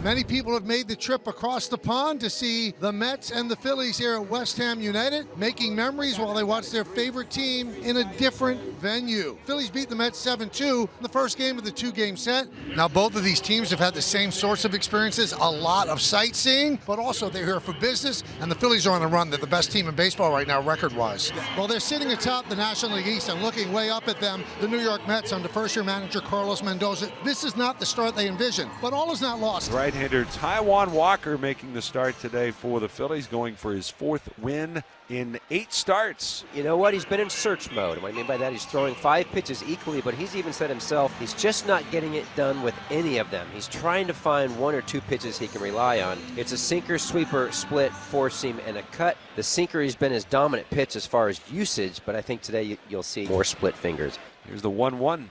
Many people have made the trip across the pond to see the Mets and the Phillies here at West Ham United, making memories while they watch their favorite team in a different venue. Phillies beat the Mets 7-2 in the first game of the two-game set. Now, both of these teams have had the same sorts of experiences, a lot of sightseeing, but also they're here for business, and the Phillies are on the run. They're the best team in baseball right now, record-wise. Well, they're sitting atop the National League East, and looking way up at them, the New York Mets under first-year manager Carlos Mendoza. This is not the start they envisioned, but all is not lost. Right-hander Taijuan Walker making the start today for the Phillies, going for his fourth win in 8 starts. You know what? He's been in search mode. What I mean by that, he's throwing 5 pitches equally, but he's even said himself he's just not getting it done with any of them. He's trying to find 1 or 2 pitches he can rely on. It's a sinker, sweeper, split, 4-seam, and a cut. The sinker has been his dominant pitch as far as usage, but I think today you'll see more split fingers. Here's the 1-1.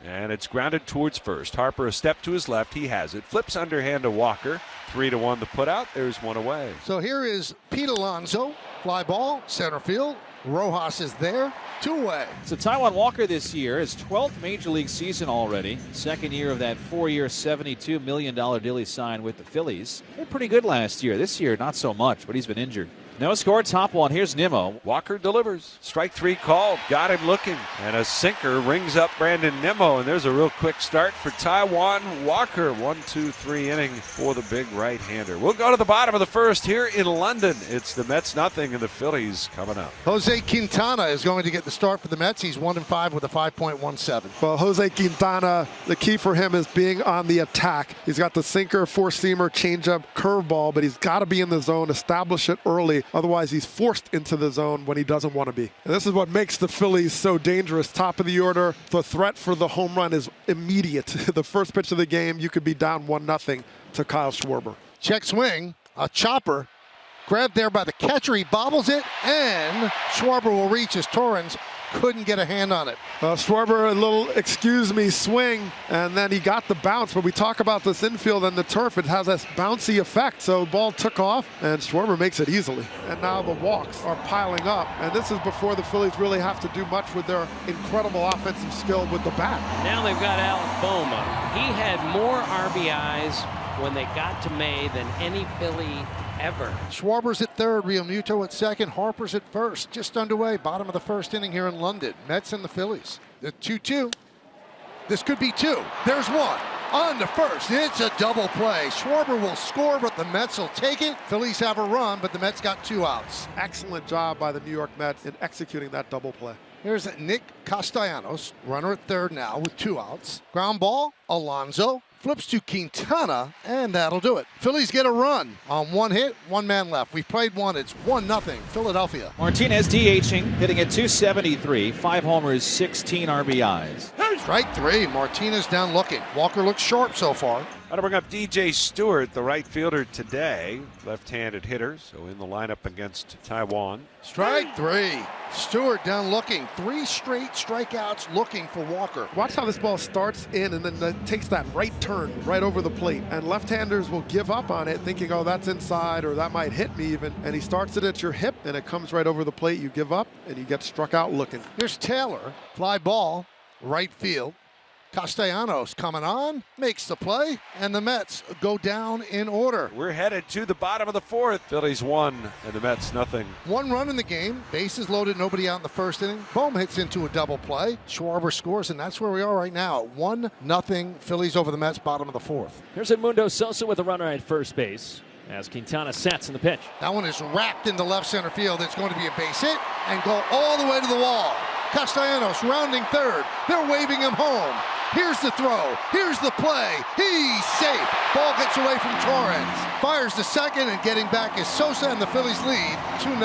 And it's grounded towards first. Harper a step to his left. He has it. Flips underhand to Walker. 3-1 to put out. There's one away. So here is Pete Alonso. Fly ball, center field. Rojas is there. 2 away. So Taijuan Walker this year, his 12th Major League season already. Second year of that 4-year, $72 million deal he signed with the Phillies. He did pretty good last year. This year, not so much, but he's been injured. No score, top 1. Here's Nimmo. Walker delivers. Strike 3 called. Got him looking. And a sinker rings up Brandon Nimmo. And there's a real quick start for Taijuan Walker. 1-2-3 inning for the big right-hander. We'll go to the bottom of the first here in London. It's the Mets nothing and the Phillies coming up. Jose Quintana is going to get the start for the Mets. He's 1-5 with a 5.17. Well, Jose Quintana, the key for him is being on the attack. He's got the sinker, 4-seamer, changeup, curveball, but he's got to be in the zone, establish it early. Otherwise, he's forced into the zone when he doesn't want to be. And this is what makes the Phillies so dangerous. Top of the order, the threat for the home run is immediate. The first pitch of the game, you could be down 1-0 to Kyle Schwarber. Check swing, a chopper. Grabbed there by the catcher. He bobbles it, and Schwarber will reach as Torrens couldn't get a hand on it. Schwarber, a little excuse me swing, and then he got the bounce. But we talk about this infield and the turf. It has this bouncy effect. So the ball took off, and Schwarber makes it easily. And now the walks are piling up. And this is before the Phillies really have to do much with their incredible offensive skill with the bat. Now they've got Alec Boma. He had more RBIs when they got to May than any Philly ever. Schwarber's at third, Realmuto at second, Harper's at first. Just underway, bottom of the first inning here in London. Mets and the Phillies. The 2-2. This could be 2. There's 1. On to first. It's a double play. Schwarber will score, but the Mets will take it. Phillies have a run, but the Mets got 2 outs. Excellent job by the New York Mets in executing that double play. Here's Nick Castellanos, runner at third now with 2 outs. Ground ball, Alonso. Flips to Quintana, and that'll do it. Phillies get a run on 1 hit, 1 man left. We've played 1. It's 1-0 Philadelphia. Martinez DHing, hitting at .273, 5 homers, 16 RBIs. Strike 3. Martinez down looking. Walker looks sharp so far. Got to bring up DJ Stewart, the right fielder today. Left-handed hitter, so in the lineup against Taijuan. Strike 3. Stewart down looking. 3 straight strikeouts looking for Walker. Watch how this ball starts in and then takes that right turn right over the plate. And left-handers will give up on it thinking, oh, that's inside or that might hit me even. And he starts it at your hip and it comes right over the plate. You give up and you get struck out looking. Here's Taylor. Fly ball. Right field. Castellanos coming on, makes the play, and the Mets go down in order. We're headed to the bottom of the fourth. Phillies 1 and the Mets nothing. 1 run in the game, bases loaded, nobody out in the first inning. Bohm hits into a double play. Schwarber scores, and that's where we are right now. 1-0 Phillies over the Mets, bottom of the fourth. Here's Edmundo Sosa with a runner at first base as Quintana sets in the pitch. That one is wrapped into left center field. It's going to be a base hit and go all the way to the wall. Castellanos rounding third. They're waving him home. Here's the throw. Here's the play. He's safe. Ball gets away from Torrens. Fires to second, and getting back is Sosa, and the Phillies lead 2-0.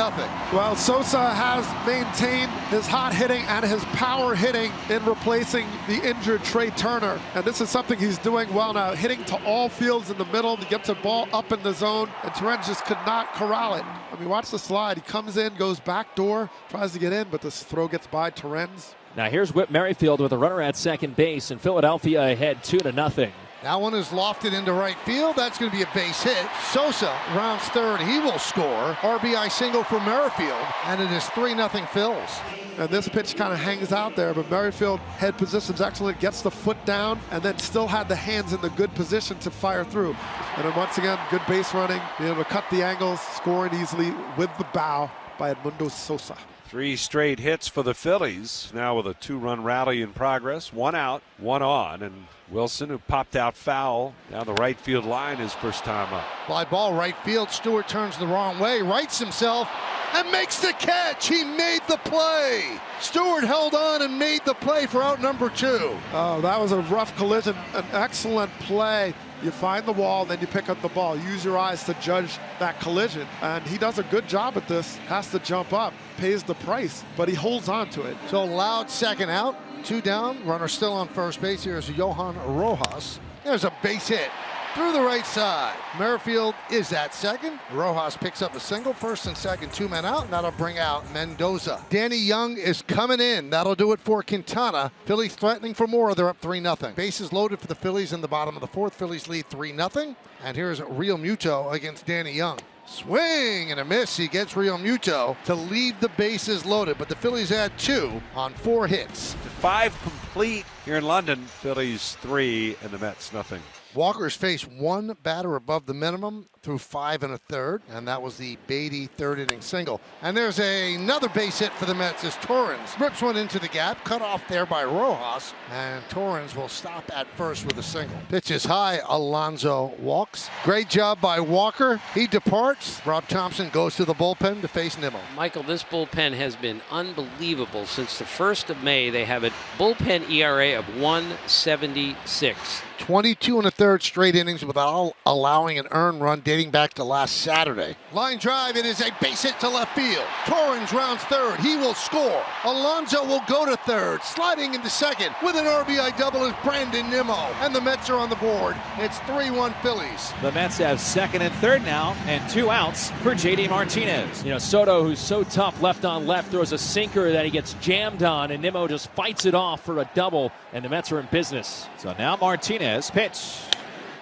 Well, Sosa has maintained his hot hitting and his power hitting in replacing the injured Trey Turner. And this is something he's doing well now, hitting to all fields in the middle. He gets a ball up in the zone, and Torrens just could not corral it. I mean, watch the slide. He comes in, goes back door, tries to get in, but this throw gets by Torrens. Now here's Whit Merrifield with a runner at second base, and Philadelphia ahead 2-0. That one is lofted into right field. That's going to be a base hit. Sosa rounds third. He will score. RBI single for Merrifield, and it is 3-0 Phils. And this pitch kind of hangs out there, but Merrifield head position's excellent, gets the foot down, and then still had the hands in the good position to fire through. And then once again, good base running, being able to cut the angles, scoring easily with the bow by Edmundo Sosa. 3 straight hits for the Phillies, now with a 2-run rally in progress. 1 out, 1 on, and Wilson, who popped out foul down the right field line, his first time up. Fly ball right field. Stewart turns the wrong way, rights himself, and makes the catch. He made the play. Stewart held on and made the play for out number 2. Oh, that was a rough collision, an excellent play. You find the wall, then you pick up the ball. Use your eyes to judge that collision. And he does a good job at this. Has to jump up, pays the price, but he holds on to it. So Loud second out, 2 down. Runner still on first base. Here's Johan Rojas. There's a base hit through the right side. Merrifield is at second. Rojas picks up a single, first and second, 2 men out, and that'll bring out Mendoza. Danny Young is coming in. That'll do it for Quintana. Phillies threatening for more. They're up 3-0. Bases loaded for the Phillies in the bottom of the 4th. Phillies lead 3-0. And here's Real Muto against Danny Young. Swing and a miss. He gets Real Muto to leave the bases loaded, but the Phillies add 2 on 4 hits. 5 complete here in London. Phillies 3 and the Mets nothing. Walker's faced 1 batter above the minimum through 5 1/3, and that was the Beatty 3rd inning single. And there's another base hit for the Mets as Torrens rips one into the gap, cut off there by Rojas, and Torrens will stop at first with a single. Pitch is high. Alonso walks. Great job by Walker. He departs. Rob Thompson goes to the bullpen to face Nimmo. Michael, this bullpen has been unbelievable since the 1st of May. They have a bullpen ERA of 1.76. 22 1/3 straight innings without allowing an earned run dating back to last Saturday. Line drive, it is a base hit to left field. Torrens rounds third, he will score. Alonso will go to third, sliding into second with an RBI double is Brandon Nimmo. And the Mets are on the board. It's 3-1 Phillies. The Mets have second and third now, and 2 outs for J.D. Martinez. You know, Soto, who's so tough left on left, throws a sinker that he gets jammed on, and Nimmo just fights it off for a double, and the Mets are in business. So now Martinez pitch.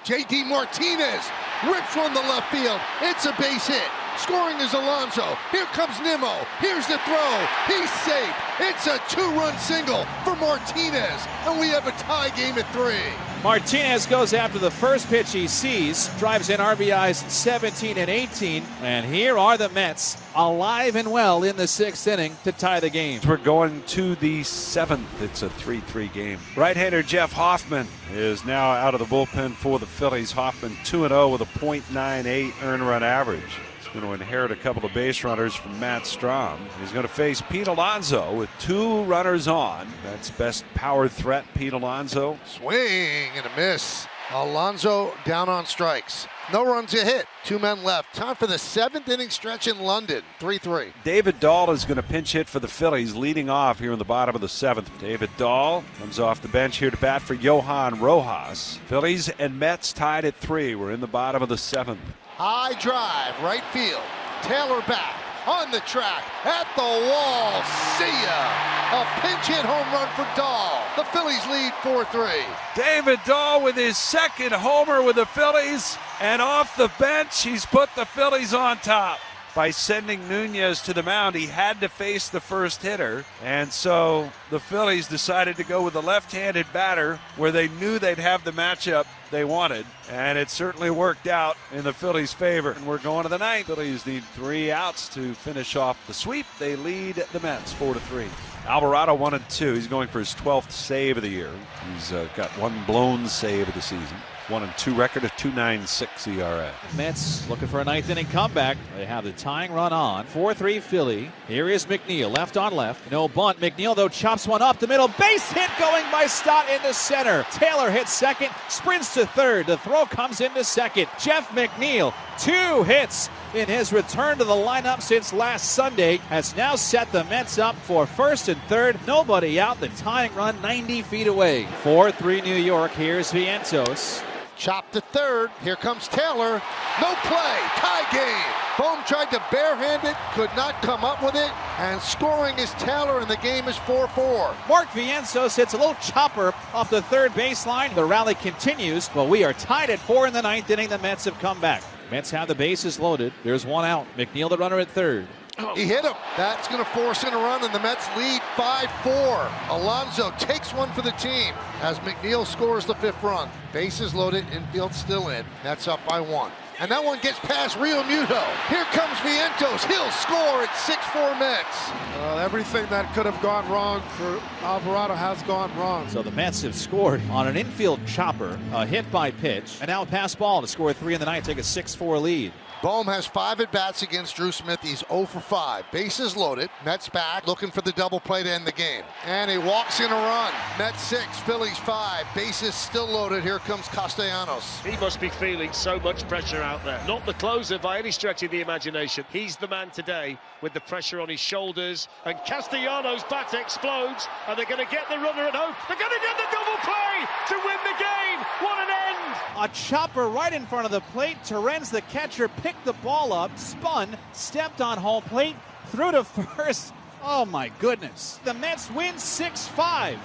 J.D. Martinez rips one to left field. It's a base hit. Scoring is Alonso. Here comes Nimmo. Here's the throw. He's safe. It's a 2-run single for Martinez. And we have a tie game at 3. Martinez goes after the first pitch he sees, drives in RBIs 17 and 18, and here are the Mets alive and well in the 6th inning to tie the game. We're going to the 7th. It's a 3-3 game. Right-hander Jeff Hoffman is now out of the bullpen for the Phillies. Hoffman 2-0 with a .98 earned run average. He's going to inherit a couple of base runners from Matt Strom. He's going to face Pete Alonso with 2 runners on. That's best power threat, Pete Alonso. Swing and a miss. Alonso down on strikes. No runs a hit. 2 men left. Time for the 7th inning stretch in London. 3-3. David Dahl is going to pinch hit for the Phillies, leading off here in the bottom of the 7th. David Dahl comes off the bench here to bat for Johan Rojas. Phillies and Mets tied at 3. We're in the bottom of the 7th. High drive, right field. Taylor back, on the track, at the wall. See ya! A pinch hit home run for Dahl. The Phillies lead 4-3. David Dahl with his 2nd homer with the Phillies, and off the bench, he's put the Phillies on top. By sending Nunez to the mound, he had to face the first hitter, and so the Phillies decided to go with a left-handed batter where they knew they'd have the matchup they wanted, and it certainly worked out in the Phillies' favor. And we're going to the 9th. Phillies need 3 outs to finish off the sweep. They lead the Mets 4-3. Alvarado 1-2. He's going for his 12th save of the year. He's got 1 blown save of the season. 1-2 record, a 2.96 ERA. Mets looking for a 9th inning comeback. They have the tying run on. 4-3 Philly. Here is McNeil, left on left. No bunt. McNeil, though, chops one up the middle. Base hit going by Stott into center. Taylor hits second, sprints to third. The throw comes into second. Jeff McNeil, 2 hits in his return to the lineup since last Sunday, has now set the Mets up for 1st and 3rd. Nobody out. The tying run 90 feet away. 4-3 New York. Here's Vientos. Chop to third. Here comes Taylor. No play. Tie game. Bohm tried to barehand it, could not come up with it, and scoring is Taylor, and the game is 4-4. Mark Vientos hits a little chopper off the third baseline. The rally continues. Well, we are tied at 4 in the ninth inning. The Mets have come back. Mets have the bases loaded. There's one out. McNeil, the runner, at third. He hit him. That's going to force in a run, and the Mets lead 5-4. Alonso takes one for the team as McNeil scores the 5th run. Bases loaded, infield still in. That's up by 1. And that one gets past Real Muto. Here comes Vientos. He'll score at 6-4 Mets. Everything that could have gone wrong for Alvarado has gone wrong. So the Mets have scored on an infield chopper, a hit by pitch, and now a pass ball to score 3 in the ninth, take a 6-4 lead. Bohm has 5 at-bats against Drew Smith. He's 0 for 5. Bases loaded. Mets back, looking for the double play to end the game. And he walks in a run. Mets 6, Phillies 5. Bases still loaded. Here comes Castellanos. He must be feeling so much pressure out there. Not the closer by any stretch of the imagination. He's the man today with the pressure on his shoulders. And Castellanos' bat explodes. And they're going to get the runner at home. They're going to get the double play to win the game. What an end! A chopper right in front of the plate. Terens, the catcher, picked the ball up, spun, stepped on home plate, threw to first. Oh my goodness. The Mets win 6-5.